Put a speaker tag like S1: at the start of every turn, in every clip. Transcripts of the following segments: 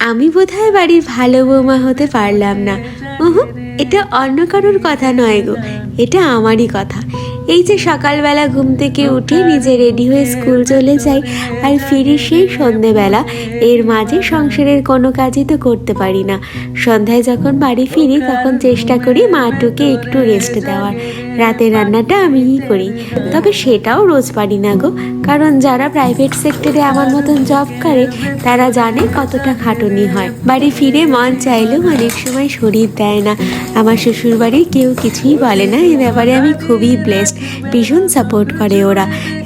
S1: আমি বোধহয় বাড়ির ভালো বৌমা হতে পারলাম না। এটা অন্য কারোর কথা নয় গো, এটা আমারই কথা। এই যে সকালবেলা ঘুম থেকে উঠে নিজে রেডি হয়ে স্কুল চলে যাই আর ফিরি সেই সন্ধেবেলা, এর মাঝে সংসারের কোনো কাজই তো করতে পারি না। সন্ধ্যায় যখন বাড়ি ফিরি তখন চেষ্টা করি মাটুকে একটু রেস্ট দেওয়ার। রাতের রান্নাটা আমিই করি, তবে সেটাও রোজ পারি না গো, কারণ যারা প্রাইভেট সেক্টরে আমার মতন জব করে তারা জানে কতটা খাটুনি হয়। বাড়ি ফিরে মন চাইলেও অনেক সময় শরীর দেয় না। আমার শ্বশুরবাড়ির কেউ কিছুই বলে না, এই ব্যাপারে আমি খুবই ব্লেসড। ভীষণ সাপোর্ট করে ওরা।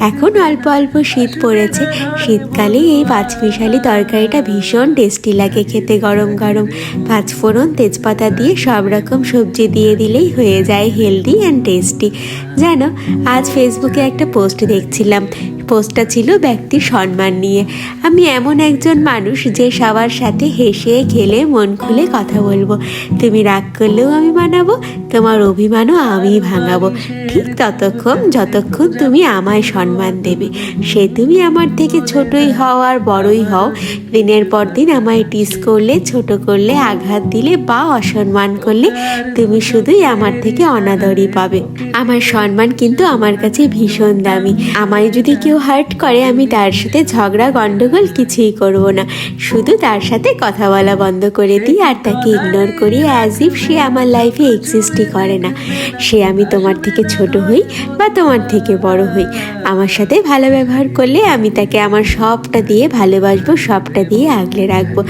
S1: এখন অল্প অল্প শীত পড়েছে, শীতকালে এই পাঁচমিশালি তরকারিটা ভীষণ টেস্টি লাগে খেতে। গরম গরম পাঁচফোড়ন তেজপাতা দিয়ে সব রকম সবজি দিয়ে দিলেই হয়ে যায় হেলদি অ্যান্ড টেস্টি। জানো, আজ ফেসবুকে একটা পোস্ট দেখছিলাম। পোস্টটা ছিল ব্যক্তির সম্মান নিয়ে। আমি এমন একজন মানুষ যে সবার সাথে হেসে খেলে মন খুলে কথা বলবো। তুমি রাগ করলেও আমি মানাবো, তোমার অভিমানও আমি ভাঙাবো, ঠিক ততক্ষণ যতক্ষণ তুমি আমায় সম্মান দেবে। সে তুমি আমার থেকে ছোটই হও আর বড়ই হও, দিনের পর দিন আমায় টিস করলে, ছোট করলে, আঘাত দিলে বা অসম্মান করলে তুমি শুধুই আমার থেকে অনাদরই পাবে। আমার সম্মান কিন্তু আমার কাছে ভীষণ দামি। আমায় যদি কেউ হার্ট করে আমি তার সাথে ঝগড়া গন্ডগোল কিছুই করব না, শুধু তার সাথে কথা বলা বন্ধ করে দিই আর তাকে ইগনোর করি অ্যাজ ইফ সে আমার লাইফে এক্সিস্টই করে না। সে আমি তোমার থেকে ছোট হই বা তোমার থেকে বড় হই, আমার সাথে ভালো ব্যবহার করলে আমি তাকে আমার সবটা দিয়ে ভালোবাসবো, সবটা দিয়ে আগলে রাখবো।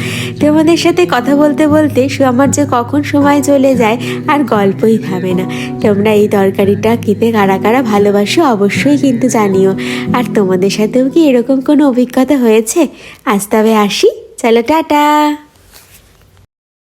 S1: তোমাদের সাথে কথা বলতে বলতে আমার যে কখন সময় চলে যায় আর গল্পই থামে না। তোমরা এই তরকারিটা খেতে কারা কারা ভালোবাসো অবশ্যই কিন্তু জানিও। আর তোমাদের সাথেও কি এরকম কোনো অভিজ্ঞতা হয়েছে? আজ তবে আসি, চলো টাটা।